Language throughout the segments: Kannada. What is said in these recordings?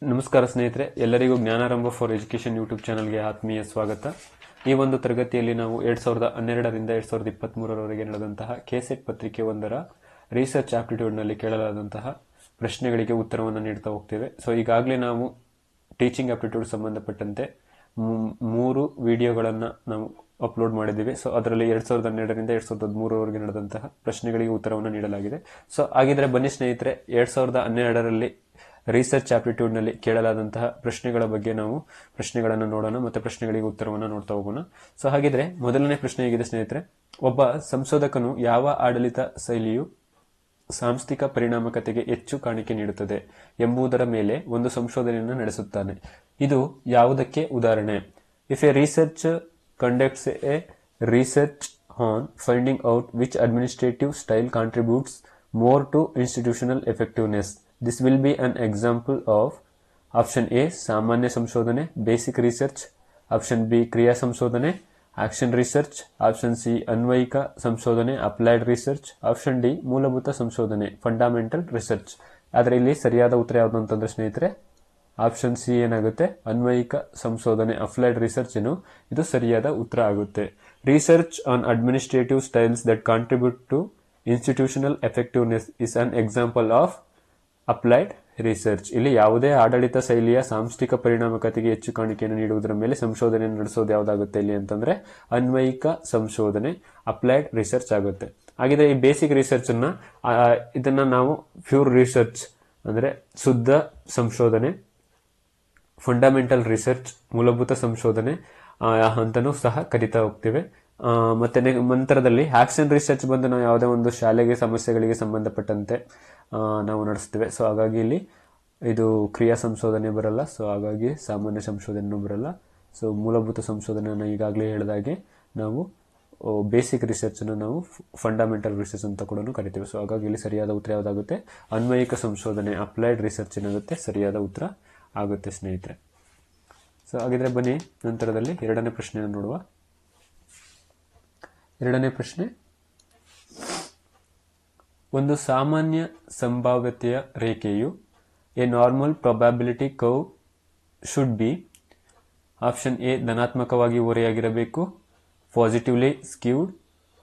ನಮಸ್ಕಾರ ಸ್ನೇಹಿತರೆ, ಎಲ್ಲರಿಗೂ ಜ್ಞಾನಾರಂಭ ಫಾರ್ ಎಜುಕೇಶನ್ ಯೂಟ್ಯೂಬ್ ಚಾನಲ್ಗೆ ಆತ್ಮೀಯ ಸ್ವಾಗತ. ಈ ಒಂದು ತರಗತಿಯಲ್ಲಿ ನಾವು 2012ರಿಂದ 2023ರವರೆಗೆ ನಡೆದಂತಹ ಕೆಸೆಟ್ ಪತ್ರಿಕೆ 1ರ ರಿಸರ್ಚ್ ಆಪ್ಟಿಟ್ಯೂಡ್ನಲ್ಲಿ ಕೇಳಲಾದಂತಹ ಪ್ರಶ್ನೆಗಳಿಗೆ ಉತ್ತರವನ್ನು ನೀಡ್ತಾ ಹೋಗ್ತೇವೆ. ಸೊ ಈಗಾಗಲೇ ನಾವು ಟೀಚಿಂಗ್ ಆಪ್ಟಿಟ್ಯೂಡ್ ಸಂಬಂಧಪಟ್ಟಂತೆ 3 ವಿಡಿಯೋಗಳನ್ನು ನಾವು ಅಪ್ಲೋಡ್ ಮಾಡಿದ್ದೀವಿ. ಸೊ ಅದರಲ್ಲಿ 2012ರಿಂದ 2013ರವರೆಗೆ ನಡೆದಂತಹ ಪ್ರಶ್ನೆಗಳಿಗೆ ಉತ್ತರವನ್ನು ನೀಡಲಾಗಿದೆ. ಸೊ ಹಾಗಿದ್ರೆ ಬನ್ನಿ ಸ್ನೇಹಿತರೆ, 2012ರಲ್ಲಿ ರಿಸರ್ಚ್ ಆಪ್ಟಿಟ್ಯೂಡ್ನಲ್ಲಿ ಕೇಳಲಾದಂತಹ ಪ್ರಶ್ನೆಗಳ ಬಗ್ಗೆ ನಾವು ಪ್ರಶ್ನೆಗಳನ್ನು ನೋಡೋಣ ಮತ್ತು ಪ್ರಶ್ನೆಗಳಿಗೆ ಉತ್ತರವನ್ನು ನೋಡ್ತಾ ಹೋಗೋಣ. ಸೊ ಹಾಗಿದ್ರೆ ಮೊದಲನೇ ಪ್ರಶ್ನೆ ಹೇಗಿದೆ ಸ್ನೇಹಿತರೆ, ಒಬ್ಬ ಸಂಶೋಧಕನು ಯಾವ ಆಡಳಿತ ಶೈಲಿಯು ಸಾಂಸ್ಥಿಕ ಪರಿಣಾಮಕತೆಗೆ ಹೆಚ್ಚು ಕಾಣಿಕೆ ನೀಡುತ್ತದೆ ಎಂಬುದರ ಮೇಲೆ ಒಂದು ಸಂಶೋಧನೆಯನ್ನು ನಡೆಸುತ್ತಾನೆ. ಇದು ಯಾವುದಕ್ಕೆ ಉದಾಹರಣೆ? If A research conducts A research on finding out which administrative style contributes more to institutional effectiveness. This will be an example of option A ಸಾಮಾನ್ಯ ಸಂಶೋಧನೆ ಬೇಸಿಕ್ ರಿಸರ್ಚ್, ಆಪ್ಷನ್ ಬಿ ಕ್ರಿಯಾ ಸಂಶೋಧನೆ ಆಕ್ಷನ್ ರಿಸರ್ಚ್, ಆಪ್ಷನ್ ಸಿ ಅನ್ವಯಿಕ ಸಂಶೋಧನೆ ಅಪ್ಲೈಡ್ ರಿಸರ್ಚ್, ಆಪ್ಷನ್ ಡಿ ಮೂಲಭೂತ ಸಂಶೋಧನೆ ಫಂಡಮೆಂಟಲ್ ರಿಸರ್ಚ್. ಆದರೆ ಇಲ್ಲಿ ಸರಿಯಾದ ಉತ್ತರ ಯಾವುದು ಅಂತಂದ್ರೆ ಸ್ನೇಹಿತರೆ, ಆಪ್ಷನ್ ಸಿ ಏನಾಗುತ್ತೆ, ಅನ್ವಯಿಕ ಸಂಶೋಧನೆ ಅಪ್ಲೈಡ್ ರಿಸರ್ಚ್ ಇದು ಸರಿಯಾದ ಉತ್ತರ ಆಗುತ್ತೆ. Research on administrative styles that contribute to institutional effectiveness is an example of applied research. ಇಲ್ಲಿ ಯಾವುದೇ ಆಡಳಿತ ಶೈಲಿಯ ಸಾಂಸ್ಥಿಕ ಪರಿಣಾಮಕತೆಗೆ ಹೆಚ್ಚು ಕಾಣಿಕೆಯನ್ನು ನೀಡುವುದರ ಮೇಲೆ ಸಂಶೋಧನೆಯನ್ನು ನಡೆಸೋದು ಯಾವುದಾಗುತ್ತೆ ಇಲ್ಲಿ ಅಂತಂದ್ರೆ ಅನ್ವಯಿಕ ಸಂಶೋಧನೆ ಅಪ್ಲೈಡ್ ರಿಸರ್ಚ್ ಆಗುತ್ತೆ. ಹಾಗಿದ್ರೆ ಈ ಬೇಸಿಕ್ ರಿಸರ್ಚ್ ಇದನ್ನ ನಾವು ಪ್ಯೂರ್ ರಿಸರ್ಚ್ ಅಂದ್ರೆ ಶುದ್ಧ ಸಂಶೋಧನೆ, ಫಂಡಮೆಂಟಲ್ ರಿಸರ್ಚ್ ಮೂಲಭೂತ ಸಂಶೋಧನೆ ಅಂತಾನೂ ಸಹ ಕರಿತಾ ಹೋಗ್ತೇವೆ. ಮತ್ತೆ ನಂತರದಲ್ಲಿ ಆಕ್ಷನ್ ರಿಸರ್ಚ್ ಬಂದು ನಾವು ಯಾವುದೇ ಒಂದು ಶಾಲೆಗೆ ಸಮಸ್ಯೆಗಳಿಗೆ ಸಂಬಂಧಪಟ್ಟಂತೆ ನಾವು ನಡೆಸ್ತೇವೆ. ಸೊ ಹಾಗಾಗಿ ಇಲ್ಲಿ ಇದು ಕ್ರಿಯಾ ಸಂಶೋಧನೆ ಬರಲ್ಲ. ಸೊ ಹಾಗಾಗಿ ಸಾಮಾನ್ಯ ಸಂಶೋಧನೆ ಬರಲ್ಲ. ಸೊ ಮೂಲಭೂತ ಸಂಶೋಧನೆಯನ್ನು ಈಗಾಗಲೇ ಹೇಳಿದಾಗೆ ನಾವು ಬೇಸಿಕ್ ರಿಸರ್ಚ್ ನಾವು ಫಂಡಮೆಂಟಲ್ ರಿಸರ್ಚ್ ಅಂತ ಕೂಡ ಕರಿತೇವೆ. ಸೊ ಹಾಗಾಗಿ ಇಲ್ಲಿ ಸರಿಯಾದ ಉತ್ತರ ಯಾವುದಾಗುತ್ತೆ, ಅನ್ವಯಿಕ ಸಂಶೋಧನೆ ಅಪ್ಲೈಡ್ ರಿಸರ್ಚ್ ಏನಾಗುತ್ತೆ ಸರಿಯಾದ ಉತ್ತರ ಆಗುತ್ತೆ ಸ್ನೇಹಿತರೆ. ಸೊ ಹಾಗಿದ್ರೆ ಬನ್ನಿ ನಂತರದಲ್ಲಿ ಎರಡನೇ ಪ್ರಶ್ನೆಯನ್ನು ನೋಡುವ. ಎರಡನೇ ಪ್ರಶ್ನೆ, ಒಂದು ಸಾಮಾನ್ಯ ಸಂಭಾವ್ಯತೆಯ ರೇಖೆಯು a normal probability curve should be option a ಧನಾತ್ಮಕವಾಗಿ ಓರೆಯಾಗಿರಬೇಕು, ಪಾಸಿಟಿವ್ಲಿ ಸ್ಕ್ಯೂಡ್,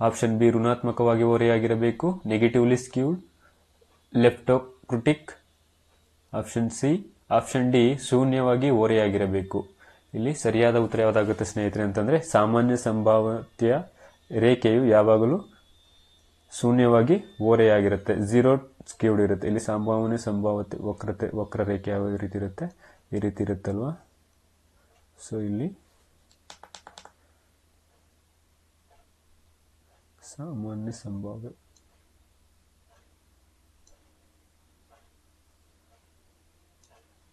ಆಪ್ಷನ್ ಬಿ ಋಣಾತ್ಮಕವಾಗಿ ಓರೆಯಾಗಿರಬೇಕು, negatively skewed, leptokurtic, option c, option d ಶೂನ್ಯವಾಗಿ ಓರೆಯಾಗಿರಬೇಕು. ಇಲ್ಲಿ ಸರಿಯಾದ ಉತ್ತರ ಯಾವುದಾಗುತ್ತೆ ಸ್ನೇಹಿತರೆ ಅಂತಂದ್ರೆ ಸಾಮಾನ್ಯ ಸಂಭಾವ್ಯತೆಯ ರೇಖೆಯು ಯಾವಾಗಲೂ ಶೂನ್ಯವಾಗಿ ಓರೆಯಾಗಿರುತ್ತೆ, ಝೀರೋ ಸ್ಕ್ಯೂಡ್ ಇರುತ್ತೆ. ಇಲ್ಲಿ ಸಂಭಾವ್ಯತೆ ವಕ್ರರೇಖೆ ಯಾವ ರೀತಿ ಇರುತ್ತೆ, ಈ ರೀತಿ ಇರುತ್ತಲ್ವಾ. ಸೊ ಇಲ್ಲಿ ಸಾಮಾನ್ಯ ಸಂಭಾವ್ಯ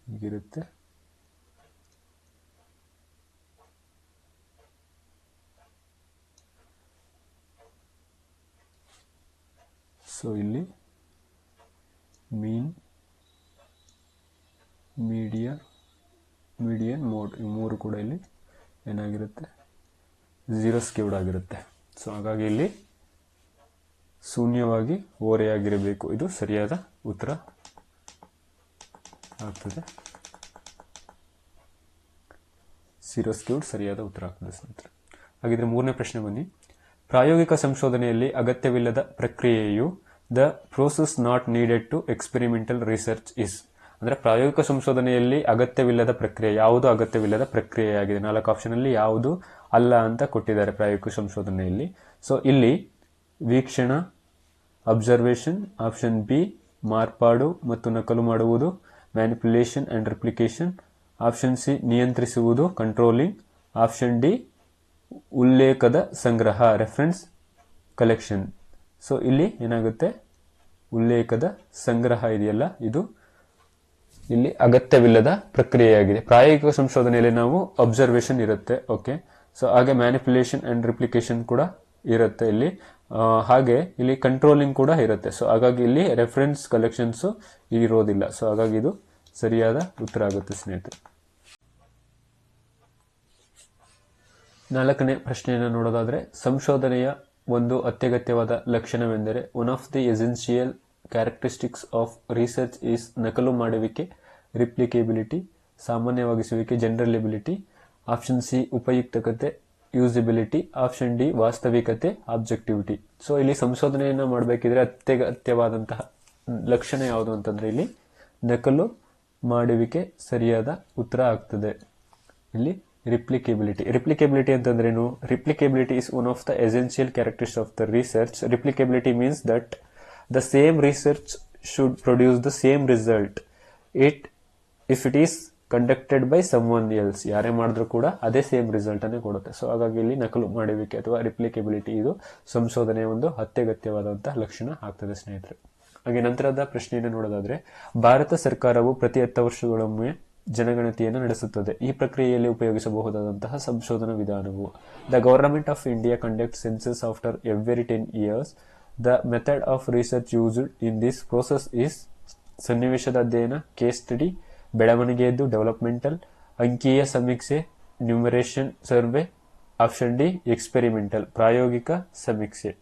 ಹೀಗಿರುತ್ತೆ. ಸೊ ಇಲ್ಲಿ ಮೀನ್, ಮೀಡಿಯನ್, ಮೋಡ್ ಈ ಮೂರು ಕೂಡ ಇಲ್ಲಿ ಏನಾಗಿರುತ್ತೆ, ಝೀರೋ ಸ್ಕ್ಯೂಡ್ ಆಗಿರುತ್ತೆ. ಸೊ ಹಾಗಾಗಿ ಇಲ್ಲಿ ಶೂನ್ಯವಾಗಿ ಓರೆಯಾಗಿರಬೇಕು, ಇದು ಸರಿಯಾದ ಉತ್ತರ ಆಗ್ತದೆ. ಝೀರೋ ಸ್ಕ್ಯೂಡ್ ಸರಿಯಾದ ಉತ್ತರ ಆಗ್ತದೆ ಸ್ನೇಹಿತರೆ. ಹಾಗಿದ್ರೆ ಮೂರನೇ ಪ್ರಶ್ನೆ ಬನ್ನಿ. ಪ್ರಾಯೋಗಿಕ ಸಂಶೋಧನೆಯಲ್ಲಿ ಅಗತ್ಯವಿಲ್ಲದ ಪ್ರಕ್ರಿಯೆಯು the process not needed to experimental research is. ಅಂದ್ರೆ ಪ್ರಾಯೋಗಿಕ ಸಂಶೋಧನೆಯಲ್ಲಿ ಅಗತ್ಯವಿಲ್ಲದ ಪ್ರಕ್ರಿಯೆ ಯಾವುದು ಅಗತ್ಯವಿಲ್ಲದ ಪ್ರಕ್ರಿಯೆಯಾಗಿದೆ. 4 ಆಪ್ಷನ್ ಅಲ್ಲಿ ಯಾವುದು ಅಲ್ಲ ಅಂತ ಕೊಟ್ಟಿದ್ದಾರೆ ಪ್ರಾಯೋಗಿಕ ಸಂಶೋಧನೆಯಲ್ಲಿ. ಸೊ ಇಲ್ಲಿ ವೀಕ್ಷಣ ಅಬ್ಸರ್ವೇಷನ್, ಆಪ್ಷನ್ ಬಿ ಮಾರ್ಪಾಡು ಮತ್ತು ನಕಲು ಮಾಡುವುದು manipulation and replication, option C ನಿಯಂತ್ರಿಸುವುದು ಕಂಟ್ರೋಲಿಂಗ್, ಆಪ್ಷನ್ ಡಿ ಉಲ್ಲೇಖದ ಸಂಗ್ರಹ ರೆಫರೆನ್ಸ್ ಕಲೆಕ್ಷನ್. ಸೊ ಇಲ್ಲಿ ಏನಾಗುತ್ತೆ, ಉಲ್ಲೇಖದ ಸಂಗ್ರಹ ಇದೆಯಲ್ಲ ಇದು ಇಲ್ಲಿ ಅಗತ್ಯವಿಲ್ಲದ ಪ್ರಕ್ರಿಯೆಯಾಗಿದೆ. ಪ್ರಾಯೋಗಿಕ ಸಂಶೋಧನೆಯಲ್ಲಿ ನಾವು ಅಬ್ಸರ್ವೇಷನ್ ಇರುತ್ತೆ, ಓಕೆ. ಸೊ ಹಾಗೆ ಮ್ಯಾನಿಪ್ಯುಲೇಷನ್ ಅಂಡ್ ರಿಪ್ಲಿಕೇಶನ್ ಕೂಡ ಇರುತ್ತೆ ಇಲ್ಲಿ, ಹಾಗೆ ಇಲ್ಲಿ ಕಂಟ್ರೋಲಿಂಗ್ ಕೂಡ ಇರುತ್ತೆ. ಸೊ ಹಾಗಾಗಿ ಇಲ್ಲಿ ರೆಫರೆನ್ಸ್ ಕಲೆಕ್ಷನ್ಸ್ ಇರೋದಿಲ್ಲ. ಸೊ ಹಾಗಾಗಿ ಇದು ಸರಿಯಾದ ಉತ್ತರ ಆಗುತ್ತೆ ಸ್ನೇಹಿತರೆ. 4ನೇ ಪ್ರಶ್ನೆಯನ್ನು ನೋಡೋದಾದ್ರೆ, ಸಂಶೋಧನೆಯ ಒಂದು ಅತ್ಯಗತ್ಯವಾದ ಲಕ್ಷಣವೆಂದರೆ one of the essential characteristics of research is ನಕಲು ಮಾಡುವಿಕೆ ರಿಪ್ಲಿಕೇಬಿಲಿಟಿ, ಸಾಮಾನ್ಯವಾಗಿಸುವಿಕೆ ಜನರಲಿಬಿಲಿಟಿ. ಆಪ್ಷನ್ ಸಿ ಉಪಯುಕ್ತತೆ ಯೂಸಿಬಿಲಿಟಿ. ಆಪ್ಷನ್ ಡಿ ವಾಸ್ತವಿಕತೆ ಆಬ್ಜೆಕ್ಟಿವಿಟಿ. ಸೊ ಇಲ್ಲಿ ಸಂಶೋಧನೆಯನ್ನು ಮಾಡಬೇಕಿದ್ರೆ ಅತ್ಯಗತ್ಯವಾದಂತಹ ಲಕ್ಷಣ ಯಾವುದು ಅಂತಂದ್ರೆ ಇಲ್ಲಿ ನಕಲು ಮಾಡುವಿಕೆ ಸರಿಯಾದ ಉತ್ತರ ಆಗ್ತದೆ. ಇಲ್ಲಿ ರಿಪ್ಲಿಕೇಬಿಲಿಟಿ. ರಿಪ್ಲಿಕೇಬಿಲಿಟಿ ಅಂತಂದ್ರೇನು? ರಿಪ್ಲಿಕೇಬಿಲಿಟಿ is one of the essential characteristics of the research. Replicability means that the same research should produce the same result if it is conducted by someone else. ಯಾರೇ ಮಾಡಿದ್ರು ಕೂಡ ಅದೇ ಸೇಮ್ ರಿಸಲ್ಟ್ ಅನ್ನೇ ಕೊಡುತ್ತೆ. ಸೊ ಹಾಗಾಗಿ ಇಲ್ಲಿ ನಕಲು ಮಾಡುವಿಕೆ ಅಥವಾ ರಿಪ್ಲಿಕೇಬಿಲಿಟಿ ಇದು ಸಂಶೋಧನೆಯ ಒಂದು ಅತ್ಯಗತ್ಯವಾದಂತಹ ಲಕ್ಷಣ ಆಗ್ತದೆ ಸ್ನೇಹಿತರೆ. ಹಾಗೆ ನಂತರದ ಪ್ರಶ್ನೆಯನ್ನು ನೋಡೋದಾದ್ರೆ, ಭಾರತ ಸರ್ಕಾರವು ಪ್ರತಿ 10 ವರ್ಷಗಳೊಮ್ಮೆ ಜನಗಣತಿಯನ್ನು ನಡೆಸುತ್ತದೆ. ಈ ಪ್ರಕ್ರಿಯೆಯಲ್ಲಿ ಉಪಯೋಗಿಸಬಹುದಾದಂತಹ ಸಂಶೋಧನಾ ವಿಧಾನವು the government of India conduct census after every 10 years. The method of research used in this process is ಸನ್ನಿವೇಶದ ಅಧ್ಯಯನ, ಕೇಸ್ ಸ್ಟಡಿ, ಬೆಳವಣಿಗೆಯದ್ದು ಡೆವಲಪ್ಮೆಂಟಲ್, ಅಂಕೀಯ ಸಮೀಕ್ಷೆ numeration survey. Option D experimental ಪ್ರಾಯೋಗಿಕ ಸಮೀಕ್ಷೆ.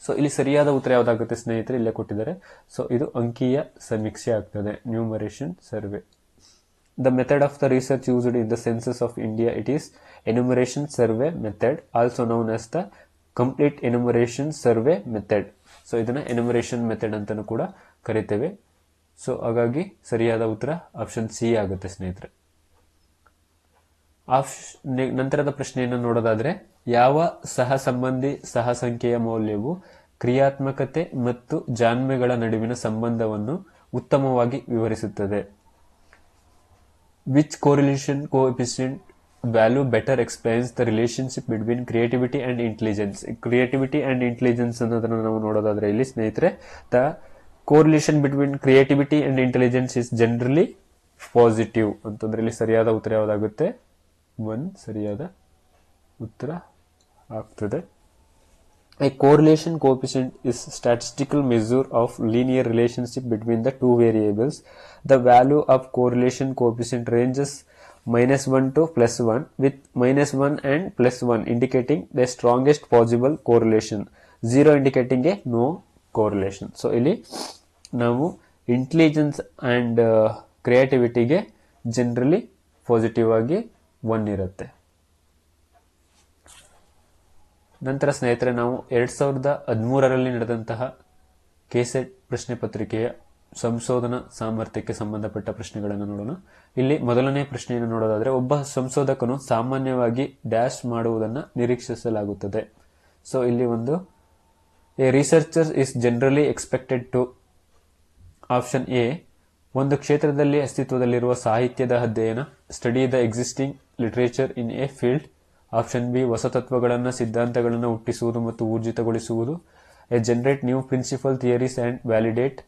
ಸೊ ಇಲ್ಲಿ ಸರಿಯಾದ ಉತ್ತರ ಯಾವ್ದಾಗುತ್ತೆ ಸ್ನೇಹಿತರೆ? ಇಲ್ಲೇ ಕೊಟ್ಟಿದ್ದಾರೆ. ಸೊ ಇದು ಅಂಕೀಯ ಸಮೀಕ್ಷೆ ಆಗ್ತದೆ, numeration survey. The method of the research used in the census of India it is enumeration survey method, also known as the complete enumeration survey method. So ಇದನ್ನ ಎನ್ಯುಮರೇಷನ್ ಮೆಥಡ್ ಅಂತಾನೂ ಕೂಡ ಕರಿತೇವೆ. ಸೊ ಹಾಗಾಗಿ ಸರಿಯಾದ ಉತ್ತರ ಆಪ್ಷನ್ ಸಿ ಆಗುತ್ತೆ ಸ್ನೇಹಿತರೆ. ನಂತರದ ಪ್ರಶ್ನೆಯನ್ನು ನೋಡೋದಾದ್ರೆ, ಯಾವ ಸಹ ಸಂಬಂಧಿ ಸಹ ಸಂಖ್ಯೆಯ ಮೌಲ್ಯವು ಕ್ರಿಯಾತ್ಮಕತೆ ಮತ್ತು ಜಾಣ್ಮೆಗಳ ನಡುವಿನ ಸಂಬಂಧವನ್ನು ಉತ್ತಮವಾಗಿ ವಿವರಿಸುತ್ತದೆ? Which correlation coefficient value better explains the relationship between creativity and intelligence? Creativity and intelligence ಅನ್ನೋದನ್ನು ನಾವು ನೋಡೋದಾದ್ರೆ ಇಲ್ಲಿ ಸ್ನೇಹಿತರೆ, the correlation between creativity and intelligence is generally positive ಅಂತಂದ್ರೆ ಇಲ್ಲಿ ಸರಿಯಾದ ಉತ್ತರ ಯಾವ್ದಾಗುತ್ತೆ? 1 ಸರಿಯಾದ ಉತ್ತರ ಆಗ್ತದೆ. A correlation coefficient is statistical measure of linear relationship between the two variables. The value of correlation coefficient ranges -1 to +1, with -1 and +1 indicating the strongest possible correlation, 0 indicating a no correlation. So ಇಲ್ಲಿ ನಾವು ಇಂಟೆಲಿಜೆನ್ಸ್ ಅಂಡ್ ಕ್ರಿಯೇಟಿವಿಟಿಗೆ ಜನರಲಿ ಪಾಸಿಟಿವ್ ಆಗಿ 1 ಇರುತ್ತೆ. ನಂತರ ಸ್ನೇಹಿತರೆ, ನಾವು 2013ರಲ್ಲಿ ನಡೆದಂತಹ ಕೆಸೆಟ್ ಪ್ರಶ್ನೆ ಪತ್ರಿಕೆಯ ಸಂಶೋಧನಾ ಸಾಮರ್ಥ್ಯಕ್ಕೆ ಸಂಬಂಧಪಟ್ಟ ಪ್ರಶ್ನೆಗಳನ್ನು ನೋಡೋಣ. ಇಲ್ಲಿ ಮೊದಲನೇ ಪ್ರಶ್ನೆಯನ್ನು ನೋಡೋದಾದ್ರೆ, ಒಬ್ಬ ಸಂಶೋಧಕನು ಸಾಮಾನ್ಯವಾಗಿ ಡ್ಯಾಶ್ ಮಾಡುವುದನ್ನು ನಿರೀಕ್ಷಿಸಲಾಗುತ್ತದೆ. ಸೊ ಇಲ್ಲಿ ಒಂದು a researcher is generally expected to. Option a ಒಂದು ಕ್ಷೇತ್ರದಲ್ಲಿ ಅಸ್ತಿತ್ವದಲ್ಲಿರುವ ಸಾಹಿತ್ಯದ ಅಧ್ಯಯನ, study the existing literature in a field. Option b ಹೊಸ ತತ್ವಗಳನ್ನು ಸಿದ್ಧಾಂತಗಳನ್ನು ಹುಟ್ಟಿಸುವುದು ಮತ್ತು ಊರ್ಜಿತಗೊಳಿಸುವುದು, a generate new principle theories and validate.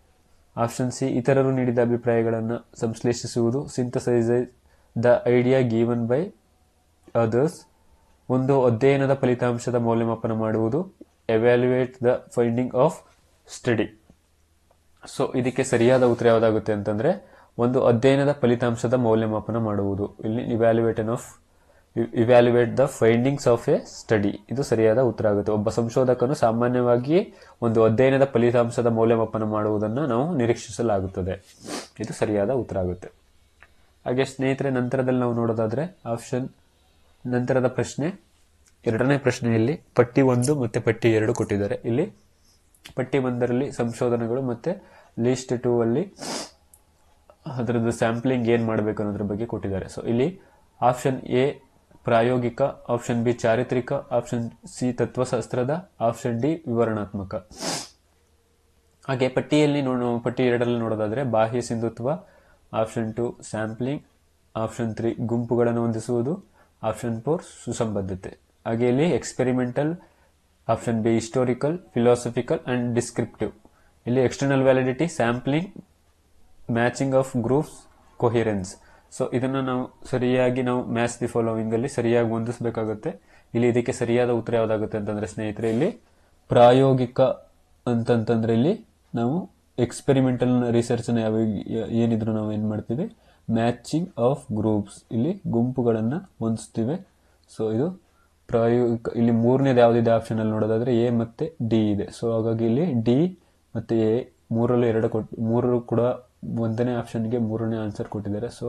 Option c ಇತರರು ನೀಡಿದ ಅಭಿಪ್ರಾಯಗಳನ್ನು ಸಂಶ್ಲೇಷಿಸುವುದು, synthesise the idea given by others. ಒಂದು ಅಧ್ಯಯನದ ಫಲಿತಾಂಶದ ಮೌಲ್ಯಮಾಪನ ಮಾಡುವುದು, evaluate the finding of study. So ಇದಕ್ಕೆ ಸರಿಯಾದ ಉತ್ತರ ಯಾವುದಾಗುತ್ತೆ ಅಂತಂದ್ರೆ, ಒಂದು ಅಧ್ಯಯನದ ಫಲಿತಾಂಶದ ಮೌಲ್ಯಮಾಪನ ಮಾಡುವುದು. ಇಲ್ಲಿ evaluate the findings of A study, ಇದು ಸರಿಯಾದ ಉತ್ತರ ಆಗುತ್ತೆ. ಒಬ್ಬ ಸಂಶೋಧಕನು ಸಾಮಾನ್ಯವಾಗಿ ಒಂದು ಅಧ್ಯಯನದ ಫಲಿತಾಂಶದ ಮೌಲ್ಯಮಾಪನ ಮಾಡುವುದನ್ನು ನಾವು ನಿರೀಕ್ಷಿಸಲಾಗುತ್ತದೆ. ಇದು ಸರಿಯಾದ ಉತ್ತರ ಆಗುತ್ತೆ. ಹಾಗೆ ಸ್ನೇಹಿತರೆ, ನಂತರದಲ್ಲಿ ನಾವು ನೋಡೋದಾದ್ರೆ ನಂತರದ ಪ್ರಶ್ನೆ, 2ನೇ ಪ್ರಶ್ನೆಯಲ್ಲಿ ಪಟ್ಟಿ 1 ಮತ್ತೆ ಪಟ್ಟಿ 2 ಕೊಟ್ಟಿದ್ದಾರೆ. ಇಲ್ಲಿ ಪಟ್ಟಿ 1ರಲ್ಲಿ ಸಂಶೋಧನೆಗಳು ಮತ್ತೆ ಲಿಸ್ಟ್ 2 ಅಲ್ಲಿ ಅದರದ್ದು ಸ್ಯಾಂಪ್ಲಿಂಗ್ ಏನ್ ಮಾಡಬೇಕು ಅನ್ನೋದ್ರ ಬಗ್ಗೆ ಕೊಟ್ಟಿದ್ದಾರೆ. ಸೊ ಇಲ್ಲಿ ಆಪ್ಷನ್ ಎ ಪ್ರಾಯೋಗಿಕ, ಆಪ್ಷನ್ ಬಿ ಚಾರಿತ್ರಿಕ, ಆಪ್ಷನ್ ಸಿ ತತ್ವಶಾಸ್ತ್ರದ, ಆಪ್ಷನ್ ಡಿ ವಿವರಣಾತ್ಮಕ. ಹಾಗೆ ಪಟ್ಟಿ 2ರಲ್ಲಿ ನೋಡೋದಾದ್ರೆ ಬಾಹ್ಯ ಸಿಂಧುತ್ವ, ಆಪ್ಷನ್ 2 ಸ್ಯಾಂಪ್ಲಿಂಗ್, ಆಪ್ಷನ್ 3 ಗುಂಪುಗಳನ್ನು ಹೊಂದಿಸುವುದು, ಆಪ್ಷನ್ 4 ಸುಸಂಬದ್ಧತೆ. ಹಾಗೆ ಇಲ್ಲಿ experimental, option b historical, philosophical and descriptive. ಇಲ್ಲಿ external validity, sampling, matching of groups, coherence. So ಇದನ್ನು ನಾವು ಸರಿಯಾಗಿ ಮ್ಯಾಚ್ ದಿ ಫಾಲೋವಿಂಗ್ ಅಲ್ಲಿ ಸರಿಯಾಗಿ ಹೊಂದಿಸಬೇಕಾಗುತ್ತೆ. ಇಲ್ಲಿ ಇದಕ್ಕೆ ಸರಿಯಾದ ಉತ್ತರ ಯಾವ್ದಾಗುತ್ತೆ ಅಂತಂದ್ರೆ ಸ್ನೇಹಿತರೆ, ಇಲ್ಲಿ ಪ್ರಾಯೋಗಿಕ ಅಂತಂತಂದ್ರೆ ಇಲ್ಲಿ ನಾವು ಎಕ್ಸ್ಪೆರಿಮೆಂಟಲ್ ರಿಸರ್ಚ್ ಏನಿದ್ರು ನಾವು ಏನ್ ಮಾಡ್ತೀವಿ, ಮ್ಯಾಚಿಂಗ್ ಆಫ್ ಗ್ರೂಪ್ಸ್, ಇಲ್ಲಿ ಗುಂಪುಗಳನ್ನ ಹೊಂದಿಸ್ತೀವಿ. ಸೊ ಇದು ಪ್ರಾಯೋಗಿಕ. ಇಲ್ಲಿ 3ನೇದು ಯಾವ್ದಿದೆ ಆಪ್ಷನ್ ಅಲ್ಲಿ ನೋಡೋದಾದ್ರೆ ಎ ಮತ್ತೆ ಡಿ ಇದೆ. ಸೊ ಹಾಗಾಗಿ ಇಲ್ಲಿ ಡಿ ಮತ್ತೆ ಎ 3 ಕೂಡ ಒಂದನೇ ಆಪ್ಷನ್ಗೆ ಮೂರನೇ ಆನ್ಸರ್ ಕೊಟ್ಟಿದ್ದಾರೆ. ಸೊ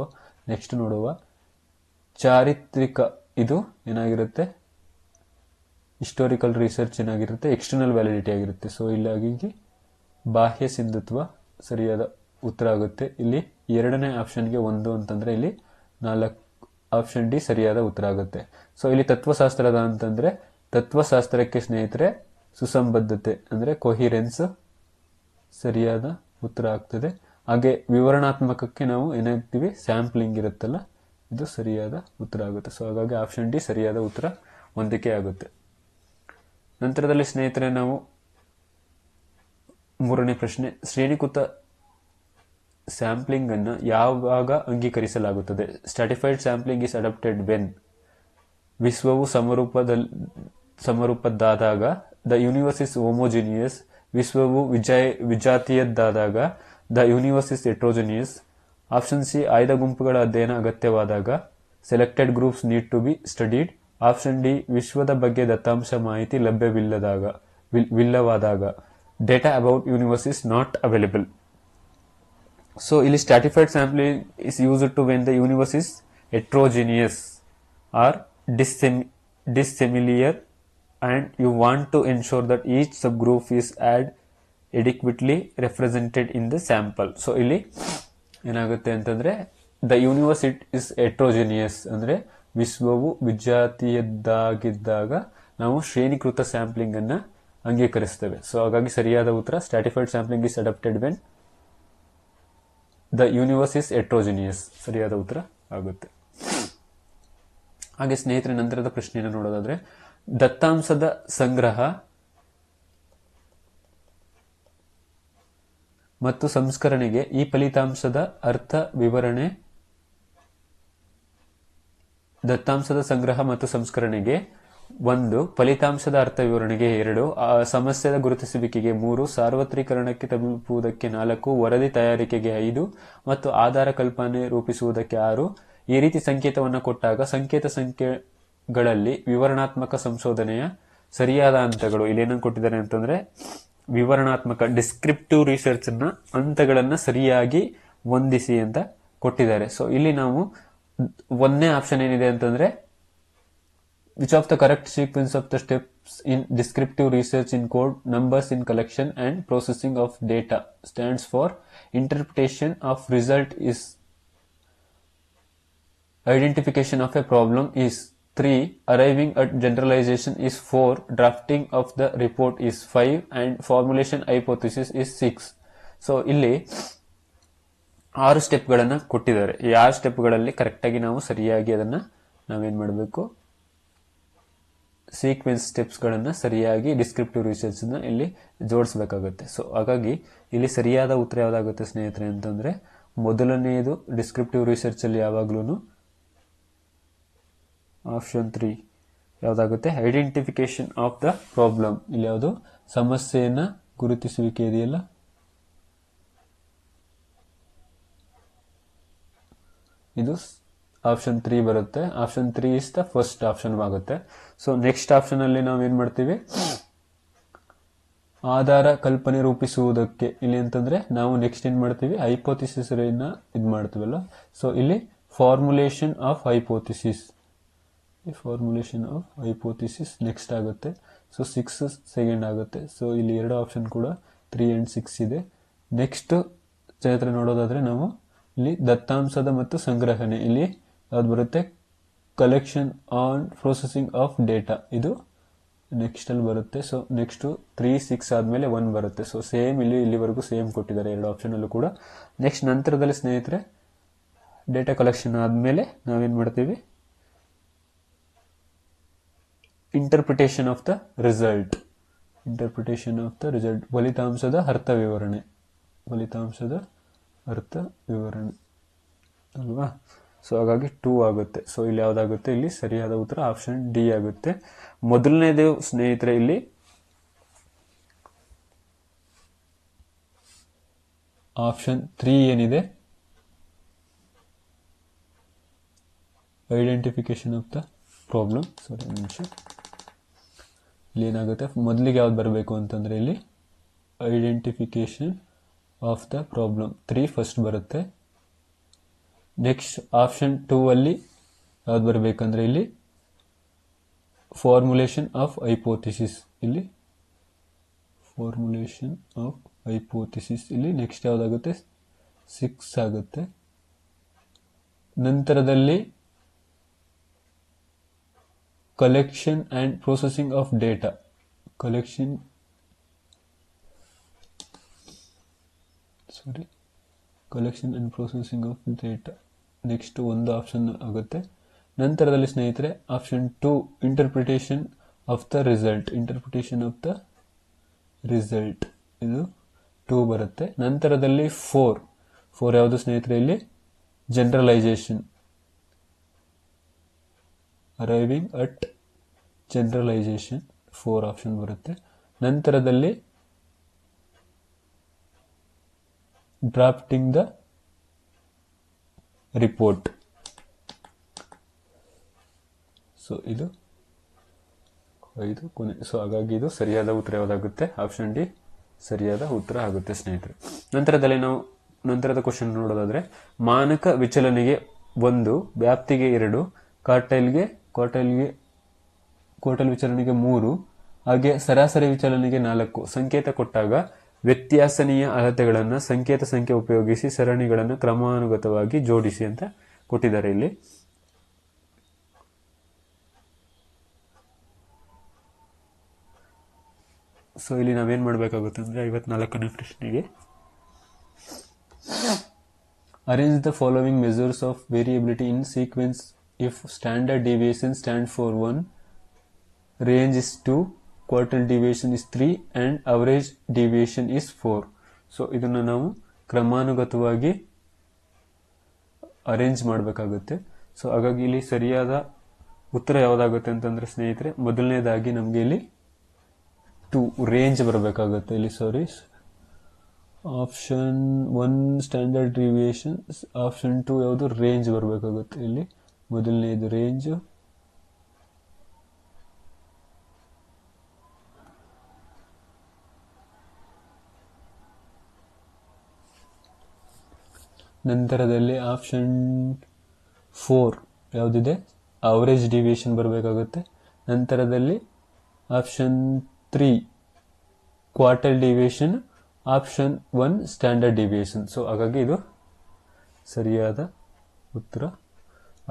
ನೆಕ್ಸ್ಟ್ ನೋಡುವ. ಚಾರಿತ್ರಿಕ ಇದು ಏನಾಗಿರುತ್ತೆ, ಹಿಸ್ಟೋರಿಕಲ್ ರಿಸರ್ಚ್ ಏನಾಗಿರುತ್ತೆ, ಎಕ್ಸ್ಟರ್ನಲ್ ವ್ಯಾಲಿಡಿಟಿ ಆಗಿರುತ್ತೆ. ಸೊ ಇಲ್ಲಿ ಬಾಹ್ಯ ಸಿಂಧುತ್ವ ಸರಿಯಾದ ಉತ್ತರ ಆಗುತ್ತೆ. ಇಲ್ಲಿ ಎರಡನೇ ಆಪ್ಷನ್ಗೆ 1 ಅಂತಂದ್ರೆ ಇಲ್ಲಿ 4 ಆಪ್ಷನ್ ಡಿ ಸರಿಯಾದ ಉತ್ತರ ಆಗುತ್ತೆ. ಸೊ ಇಲ್ಲಿ ತತ್ವಶಾಸ್ತ್ರದ ಅಂತಂದ್ರೆ ತತ್ವಶಾಸ್ತ್ರಕ್ಕೆ ಸ್ನೇಹಿತರೆ ಸುಸಂಬದ್ಧತೆ ಅಂದ್ರೆ ಕೊಹಿರೆನ್ಸ್ ಸರಿಯಾದ ಉತ್ತರ ಆಗ್ತದೆ. ಹಾಗೆ ವಿವರಣಾತ್ಮಕಕ್ಕೆ ನಾವು ಏನಾಗ್ತೀವಿ, ಸ್ಯಾಂಪ್ಲಿಂಗ್ ಇರುತ್ತಲ್ಲ, ಇದು ಸರಿಯಾದ ಉತ್ತರ ಆಗುತ್ತೆ. ಸೊ ಹಾಗಾಗಿ ಆಪ್ಷನ್ ಡಿ ಸರಿಯಾದ ಉತ್ತರ ಹೊಂದಿಕೆ ಆಗುತ್ತೆ. ನಂತರದಲ್ಲಿ ಸ್ನೇಹಿತರೆ ನಾವು ಮೂರನೇ ಪ್ರಶ್ನೆ, ಶ್ರೇಣೀಕೃತ ಸ್ಯಾಂಪ್ಲಿಂಗ್ ಅನ್ನು ಯಾವಾಗ ಅಂಗೀಕರಿಸಲಾಗುತ್ತದೆ? Stratified sampling is adopted when ವಿಶ್ವವು ಸಮರೂಪದ್ದಾದಾಗ, ದ ಯೂನಿವರ್ಸ್ ಇಸ್ ಹೋಮೋಜಿನಿಯಸ್, ವಿಶ್ವವು ವಿಜಾತೀಯದ್ದಾದಾಗ, the universe is heterogeneous. Option c, ಆಯ್ದ ಗುಂಪುಗಳ ಅಧ್ಯಯನ ಅಗತ್ಯವಾದಾಗ, selected groups need to be studied. Option d, ವಿಶ್ವದ ಬಗ್ಗೆ ದತ್ತಾಂಶ ಮಾಹಿತಿ ಲಭ್ಯವಿಲ್ಲವಾದಾಗ, data about universe is not available. So ಇಲ್ಲಿ stratified sampling is used to when the universe is heterogeneous or dissimilar and you want to ensure that each subgroup is adequately represented in the sample. So ಇಲ್ಲಿ ಏನಾಗುತ್ತೆ ಅಂತಂದ್ರೆ ದ ಯೂನಿವರ್ಸ್ ಇಸ್ ಹೆಟ್ರೋಜಿನಿಯಸ್ ಅಂದ್ರೆ ವಿಶ್ವವು ವಿಜಾತೀಯದ್ದಾಗಿದ್ದಾಗ ನಾವು ಶ್ರೇಣೀಕೃತ ಸ್ಯಾಂಪ್ಲಿಂಗ್ ಅನ್ನ ಅಂಗೀಕರಿಸ್ತೇವೆ. ಸೊ ಹಾಗಾಗಿ ಸರಿಯಾದ ಉತ್ತರ stratified sampling is adopted when the universe is heterogeneous ಸರಿಯಾದ ಉತ್ತರ ಆಗುತ್ತೆ. ಹಾಗೆ ಸ್ನೇಹಿತರೆ ನಂತರದ ಪ್ರಶ್ನೆಯನ್ನು ನೋಡೋದಾದ್ರೆ, ದತ್ತಾಂಶದ ಸಂಗ್ರಹ ಮತ್ತು ಸಂಸ್ಕರಣೆಗೆ ಈ ಫಲಿತಾಂಶದ ಅರ್ಥ ವಿವರಣೆ. ದತ್ತಾಂಶದ ಸಂಗ್ರಹ ಮತ್ತು ಸಂಸ್ಕರಣೆಗೆ 1, ಫಲಿತಾಂಶದ ಅರ್ಥ ವಿವರಣೆಗೆ 2, ಸಮಸ್ಯೆದ ಗುರುತಿಸುವಿಕೆಗೆ 3, ಸಾರ್ವತ್ರೀಕರಣಕ್ಕೆ ತಲುಪುವುದಕ್ಕೆ 4, ವರದಿ ತಯಾರಿಕೆಗೆ 5 ಮತ್ತು ಆಧಾರ ಕಲ್ಪನೆ ರೂಪಿಸುವುದಕ್ಕೆ 6. ಈ ರೀತಿ ಸಂಕೇತವನ್ನು ಕೊಟ್ಟಾಗ ಸಂಕೇತ ಸಂಖ್ಯೆಗಳಲ್ಲಿ ವಿವರಣಾತ್ಮಕ ಸಂಶೋಧನೆಯ ಸರಿಯಾದ ಹಂತಗಳು ಇಲ್ಲಿ ಏನನ್ನು ಕೊಟ್ಟಿದ್ದಾರೆ ಅಂತಂದ್ರೆ ವಿವರಣಾತ್ಮಕ ಡಿಸ್ಕ್ರಿಪ್ಟಿವ್ ರಿಸರ್ಚ್ ನ ಹಂತಗಳನ್ನ ಸರಿಯಾಗಿ ಹೊಂದಿಸಿ ಅಂತ ಕೊಟ್ಟಿದ್ದಾರೆ. ಸೊ ಇಲ್ಲಿ ನಾವು ಒಂದನೇ ಆಪ್ಷನ್ ಏನಿದೆ ಅಂತಂದ್ರೆ which of the correct sequence of the steps in descriptive research in code numbers in collection and processing of data stands for interpretation of result is identification of a problem is 3, arriving at generalization is 4, drafting of the report is 5 and formulation hypothesis is 6. So ಇಲ್ಲಿ 6 ಸ್ಟೆಪ್ಗಳನ್ನು ಕೊಟ್ಟಿದ್ದಾರೆ. ಈ 6 ಸ್ಟೆಪ್ಗಳಲ್ಲಿ ಕರೆಕ್ಟಾಗಿ ನಾವು ಸರಿಯಾಗಿ ಅದನ್ನ ನಾವೇನ್ ಮಾಡಬೇಕು, ಸೀಕ್ವೆನ್ಸ್ ಸ್ಟೆಪ್ಸ್ಗಳನ್ನು ಸರಿಯಾಗಿ ಡಿಸ್ಕ್ರಿಪ್ಟಿವ್ ರಿಸರ್ಚ್ ನ ಇಲ್ಲಿ ಜೋಡಿಸಬೇಕಾಗುತ್ತೆ. ಸೊ ಹಾಗಾಗಿ ಇಲ್ಲಿ ಸರಿಯಾದ ಉತ್ತರ ಯಾವ್ದಾಗುತ್ತೆ ಸ್ನೇಹಿತರೆ ಅಂತಂದ್ರೆ ಮೊದಲನೆಯದು ಡಿಸ್ಕ್ರಿಪ್ಟಿವ್ ರಿಸರ್ಚ್ ಅಲ್ಲಿ ಯಾವಾಗ್ಲೂ ಆಪ್ಷನ್ 3 ಯಾವ್ದಾಗುತ್ತೆ, ಐಡೆಂಟಿಫಿಕೇಶನ್ ಆಫ್ ದ ಪ್ರಾಬ್ಲಮ್. ಇಲ್ಲಿ ಯಾವುದು ಸಮಸ್ಯೆಯನ್ನ ಗುರುತಿಸುವಿಕೆ ಇದೆಯಲ್ಲ, ಇದು ಆಪ್ಷನ್ 3 ಬರುತ್ತೆ. Option 3 is the first option ಆಗುತ್ತೆ. ಸೊ ನೆಕ್ಸ್ಟ್ ಆಪ್ಷನ್ ಅಲ್ಲಿ ನಾವು ಏನ್ ಮಾಡ್ತೀವಿ, ಆಧಾರ ಕಲ್ಪನೆ ರೂಪಿಸುವುದಕ್ಕೆ ಇಲ್ಲಿ ಅಂತಂದ್ರೆ ನಾವು ನೆಕ್ಸ್ಟ್ ಏನ್ ಮಾಡ್ತೀವಿ, ಹೈಪೋಥಿಸಿಸ್ ಇದ್ ಮಾಡ್ತೀವಲ್ಲ. ಸೊ ಇಲ್ಲಿ ಫಾರ್ಮುಲೇಷನ್ ಆಫ್ ಹೈಪೋಥಿಸಿಸ್ ನೆಕ್ಸ್ಟ್ ಆಗುತ್ತೆ. ಸೊ 6 ಸೆಕೆಂಡ್ ಆಗುತ್ತೆ. ಸೊ ಇಲ್ಲಿ 2 ಆಪ್ಷನ್ ಕೂಡ 3 and 6 ಇದೆ. ನೆಕ್ಸ್ಟ್ ಚರಿತ್ರೆ ನೋಡೋದಾದ್ರೆ ನಾವು ಇಲ್ಲಿ ದತ್ತಾಂಶದ ಮತ್ತು ಸಂಗ್ರಹಣೆ ಇಲ್ಲಿ ಯಾವ್ದು ಬರುತ್ತೆ, collection on processing of data ಇದು ನೆಕ್ಸ್ಟ್ ಅಲ್ಲಿ ಬರುತ್ತೆ. ಸೊ ನೆಕ್ಸ್ಟ್ 3, 6 ಆದ್ಮೇಲೆ 1 ಬರುತ್ತೆ. ಸೊ ಸೇಮ್ ಇಲ್ಲಿವರೆಗೂ ಸೇಮ್ ಕೊಟ್ಟಿದ್ದಾರೆ 2 ಆಪ್ಷನ್ ಅಲ್ಲೂ ಕೂಡ. ನೆಕ್ಸ್ಟ್ ನಂತರದಲ್ಲಿ ಸ್ನೇಹಿತರೆ ಡೇಟಾ ಕಲೆಕ್ಷನ್ ಆದ್ಮೇಲೆ ನಾವೇನ್ ಮಾಡ್ತೀವಿ, ಇಂಟರ್ಪ್ರಿಟೇಷನ್ ಆಫ್ ದ ರಿಸಲ್ಟ್ ಫಲಿತಾಂಶದ ಅರ್ಥ ವಿವರಣೆ ಅಲ್ವಾ. ಸೊ ಹಾಗಾಗಿ 2 ಆಗುತ್ತೆ. ಸೊ ಇಲ್ಲಿ ಯಾವ್ದಾಗುತ್ತೆ, ಇಲ್ಲಿ ಸರಿಯಾದ ಉತ್ತರ ಆಪ್ಷನ್ ಡಿ ಆಗುತ್ತೆ. ಮೊದಲನೇದು ಸ್ನೇಹಿತರೆ ಇಲ್ಲಿ ಆಪ್ಷನ್ 3 ಏನಿದೆ, ಐಡೆಂಟಿಫಿಕೇಶನ್ ಆಫ್ ದ ಪ್ರಾಬ್ಲಮ್. ಸಾರಿ ನಿಮಿಷ, ಇಲ್ಲಿ ಏನಾಗುತ್ತೆ, ಮೊದಲಿಗೆ ಯಾವ್ದು ಬರಬೇಕು ಅಂತಂದ್ರೆ ಇಲ್ಲಿ identification of the problem 3 first ಬರುತ್ತೆ. ನೆಕ್ಸ್ಟ್ ಆಪ್ಷನ್ 2 ಅಲ್ಲಿ ಯಾವ್ದು ಬರಬೇಕಂದ್ರೆ ಇಲ್ಲಿ ಫಾರ್ಮುಲೇಷನ್ ಆಫ್ ಹೈಪೋಥಿಸಿಸ್, ಇಲ್ಲಿ ಫಾರ್ಮುಲೇಷನ್ ಆಫ್ ಹೈಪೋಥಿಸಿಸ್ ಇಲ್ಲಿ ನೆಕ್ಸ್ಟ್ ಯಾವ್ದಾಗುತ್ತೆ 6 ಆಗುತ್ತೆ. ನಂತರದಲ್ಲಿ collection and processing of data, collection and processing of data next ಒಂದು ಆಪ್ಷನ್ ಆಗುತ್ತೆ. ನಂತರದಲ್ಲಿ ಸ್ನೇಹಿತರೆ option 2 interpretation of the result, ಇದು 2 ಬರುತ್ತೆ. ನಂತರದಲ್ಲಿ 4 ಯಾವುದು ಸ್ನೇಹಿತರೆ ಇಲ್ಲಿ generalisation, arriving at generalisation 4 option ಬರುತ್ತೆ. ನಂತರದಲ್ಲಿ ಡ್ರಾಫ್ಟಿಂಗ್ ದ ರಿಪೋರ್ಟ್. ಸೊ ಇದು 5 ಕೊನೆ. ಸೊ ಹಾಗಾಗಿ ಇದು ಸರಿಯಾದ ಉತ್ತರ ಯಾವುದಾಗುತ್ತೆ, ಆಪ್ಷನ್ ಡಿ ಸರಿಯಾದ ಉತ್ತರ ಆಗುತ್ತೆ ಸ್ನೇಹಿತರೆ. ನಂತರದಲ್ಲಿ ನಾವು ನಂತರದ ಕ್ವಶನ್ ನೋಡೋದಾದ್ರೆ, ಮಾನಕ ವಿಚಲನೆಗೆ 1, ವ್ಯಾಪ್ತಿಗೆ 2, ಕ್ವಾರ್ಟೈಲ್ ವಿಚಲನೆಗೆ 3, ಹಾಗೆ ಸರಾಸರಿ ವಿಚಲನೆಗೆ 4 ಸಂಕೇತ ಕೊಟ್ಟಾಗ ವ್ಯತ್ಯಾಸನೀಯ ಅಳತೆಗಳನ್ನು ಸಂಕೇತ ಸಂಖ್ಯೆ ಉಪಯೋಗಿಸಿ ಸರಣಿಗಳನ್ನು ಕ್ರಮಾನುಗತವಾಗಿ ಜೋಡಿಸಿ ಅಂತ ಕೊಟ್ಟಿದ್ದಾರೆ ಇಲ್ಲಿ. ಸೊ ಇಲ್ಲಿ ನಾವೇನ್ ಮಾಡಬೇಕಾಗುತ್ತೆ ಅಂದ್ರೆ 54ನೇ ಪ್ರಶ್ನೆಗೆ arrange the following measures of variability in sequence if standard deviation stand for 1, range is 2, quartile deviation is 3 and average deviation is 4. So ಇದನ್ನು ನಾವು ಕ್ರಮಾನುಗತವಾಗಿ ಅರೇಂಜ್ ಮಾಡಬೇಕಾಗುತ್ತೆ. ಸೊ ಹಾಗಾಗಿ ಇಲ್ಲಿ ಸರಿಯಾದ ಉತ್ತರ ಯಾವುದಾಗುತ್ತೆ ಅಂತಂದ್ರೆ ಸ್ನೇಹಿತರೆ, ಮೊದಲನೇದಾಗಿ ನಮಗೆ ಇಲ್ಲಿ 2 ರೇಂಜ್ ಬರಬೇಕಾಗುತ್ತೆ. ಇಲ್ಲಿ ಆಪ್ಷನ್ 1 ಸ್ಟ್ಯಾಂಡರ್ಡ್ ಡಿವಿಯೇಷನ್, ಆಪ್ಷನ್ 2 ಯಾವುದು ರೇಂಜ್ ಬರಬೇಕಾಗುತ್ತೆ. ಇಲ್ಲಿ ಮೊದಲನೇದು ರೇಂಜ್, ನಂತರದಲ್ಲಿ ಆಪ್ಷನ್ 4 ಯಾವುದಿದೆ ಅವರೇಜ್ ಡಿವಿಯೇಷನ್ ಬರಬೇಕಾಗುತ್ತೆ. ನಂತರದಲ್ಲಿ option 3 quartile deviation, option 1 standard deviation. So ಹಾಗಾಗಿ ಇದು ಸರಿಯಾದ ಉತ್ತರ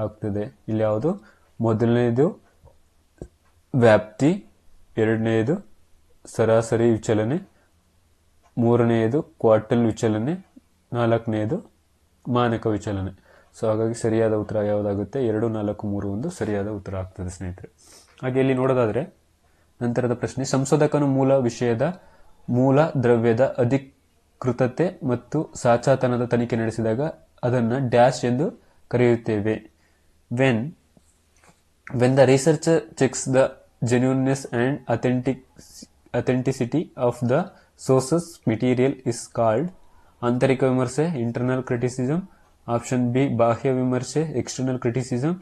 ಆಗ್ತದೆ. ಇಲ್ಲಿ ಯಾವುದು ಮೊದಲನೇದು ವ್ಯಾಪ್ತಿ, ಎರಡನೆಯದು ಸರಾಸರಿ ವಿಚಲನೆ, ಮೂರನೆಯದು ಕ್ವಾರ್ಟೈಲ್ ವಿಚಲನೆ, ನಾಲ್ಕನೆಯದು ಮಾನಕ ವಿಚಲನೆ. ಸೊ ಹಾಗಾಗಿ ಸರಿಯಾದ ಉತ್ತರ ಯಾವುದಾಗುತ್ತೆ 2, 4, 3 1 ಸರಿಯಾದ ಉತ್ತರ ಆಗ್ತದೆ ಸ್ನೇಹಿತರೆ. ಹಾಗೆ ಇಲ್ಲಿ ನೋಡೋದಾದ್ರೆ ನಂತರದ ಪ್ರಶ್ನೆ, ಸಂಶೋಧಕನು ಮೂಲ ವಿಷಯದ ಮೂಲ ದ್ರವ್ಯದ ಅಧಿಕೃತತೆ ಮತ್ತು ಸಾಚಾತನದ ತನಿಖೆ ನಡೆಸಿದಾಗ ಅದನ್ನು ಡ್ಯಾಶ್ ಎಂದು ಕರೆಯುತ್ತೇವೆ. When the researcher checks the genuineness and authenticity of the sources material is called ಆಂತರಿಕ ವಿಮರ್ಶೆ, ಇಂಟರ್ನಲ್ ಕ್ರಿಟಿಸಿಸಮ್. ಆಪ್ಷನ್ ಬಿ ಬಾಹ್ಯ ವಿಮರ್ಶೆ, ಎಕ್ಸ್ಟರ್ನಲ್ ಕ್ರಿಟಿಸಿಸಮ್.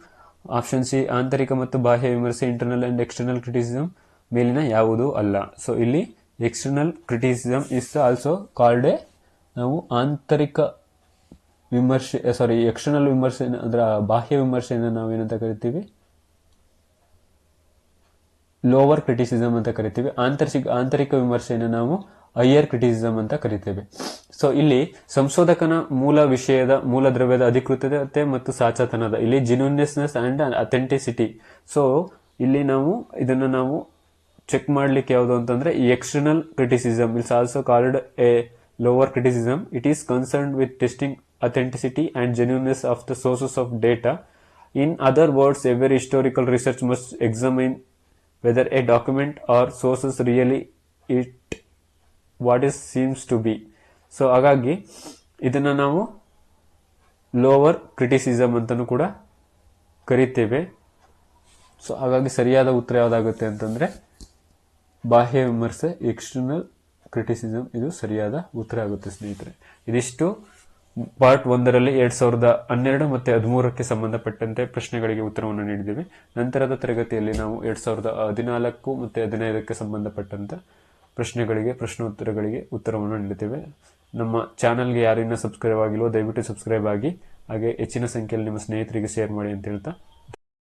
ಆಪ್ಷನ್ ಸಿ ಆಂತರಿಕ ಮತ್ತು ಬಾಹ್ಯ ವಿಮರ್ಶೆ, ಇಂಟರ್ನಲ್ ಅಂಡ್ ಎಕ್ಸ್ಟರ್ನಲ್ ಕ್ರಿಟಿಸಿಸಮ್ ಮೇಲಿನ ಯಾವುದೂ ಅಲ್ಲ. ಸೊ ಇಲ್ಲಿ external criticism is also called ನಾವು ಆಂತರಿಕ ವಿಮರ್ಶೆ, ಎಕ್ಸ್ಟರ್ನಲ್ ವಿಮರ್ಶೆ ಅಂದ್ರೆ ಬಾಹ್ಯ ವಿಮರ್ಶೆಯನ್ನು ನಾವೇನಂತ ಕರಿತೀವಿ, ಲೋವರ್ ಕ್ರಿಟಿಸಿಸಮ್ ಅಂತ ಕರಿತೀವಿ. ಆಂತರಿಕ ವಿಮರ್ಶೆಯನ್ನು ನಾವು ಹೈಯರ್ ಕ್ರಿಟಿಸಿಸಮ್ ಅಂತ ಕರಿತೇವೆ. ಸೊ ಇಲ್ಲಿ ಸಂಶೋಧಕನ ಮೂಲ ವಿಷಯದ ಮೂಲ ದ್ರವ್ಯದ ಅಧಿಕೃತತೆ ಮತ್ತು ಸಾಚಾತನದ, ಇಲ್ಲಿ ಜೆನ್ಯೂನ್ನೆಸ್ ಅಂಡ್ ಅಥೆಂಟಿಸಿಟಿ. ಸೊ ಇಲ್ಲಿ ನಾವು ಇದನ್ನು ನಾವು ಚೆಕ್ ಮಾಡ್ಲಿಕ್ಕೆ ಯಾವುದು ಅಂತಂದ್ರೆ external criticism it's also called a lower criticism. It is concerned with testing authenticity and genuineness of the sources of data. In other words, every historical research must examine whether a document or sources really it what is seems to be. So ಹಾಗಾಗಿ ಇದನ್ನ ನಾವು ಲೋವರ್ ಕ್ರಿಟಿಸಿಸಮ್ ಅಂತಾನೂ ಕೂಡ ಕರಿತೇವೆ. ಸೊ ಹಾಗಾಗಿ ಸರಿಯಾದ ಉತ್ತರ ಯಾವುದಾಗುತ್ತೆ ಅಂತಂದ್ರೆ ಬಾಹ್ಯ ವಿಮರ್ಶೆ, ಎಕ್ಸ್ಟರ್ನಲ್ ಕ್ರಿಟಿಸಿಸಮ್, ಇದು ಸರಿಯಾದ ಉತ್ತರ ಆಗುತ್ತೆ ಸ್ನೇಹಿತರೆ. ಇದಿಷ್ಟು ಪಾರ್ಟ್ 1ರಲ್ಲಿ 2012 ಮತ್ತು 2013ಕ್ಕೆ ಸಂಬಂಧಪಟ್ಟಂತೆ ಪ್ರಶ್ನೆಗಳಿಗೆ ಉತ್ತರವನ್ನು ನೀಡಿದ್ದೇವೆ. ನಂತರದ ತರಗತಿಯಲ್ಲಿ ನಾವು 2014 ಮತ್ತು 2015ಕ್ಕೆ ಸಂಬಂಧಪಟ್ಟಂತೆ ಪ್ರಶ್ನೆಗಳಿಗೆ ಪ್ರಶ್ನೋತ್ತರಗಳಿಗೆ ಉತ್ತರವನ್ನು ನೀಡುತ್ತೇವೆ. ನಮ್ಮ ಚಾನಲ್ಗೆ ಯಾರು ಇನ್ನೂ ಸಬ್ಸ್ಕ್ರೈಬ್ ಆಗಿಲ್ವೋ ದಯವಿಟ್ಟು ಸಬ್ಸ್ಕ್ರೈಬ್ ಆಗಿ, ಹಾಗೆ ಹೆಚ್ಚಿನ ಸಂಖ್ಯೆಯಲ್ಲಿ ನಿಮ್ಮ ಸ್ನೇಹಿತರಿಗೆ ಶೇರ್ ಮಾಡಿ ಅಂತ ಹೇಳ್ತಾ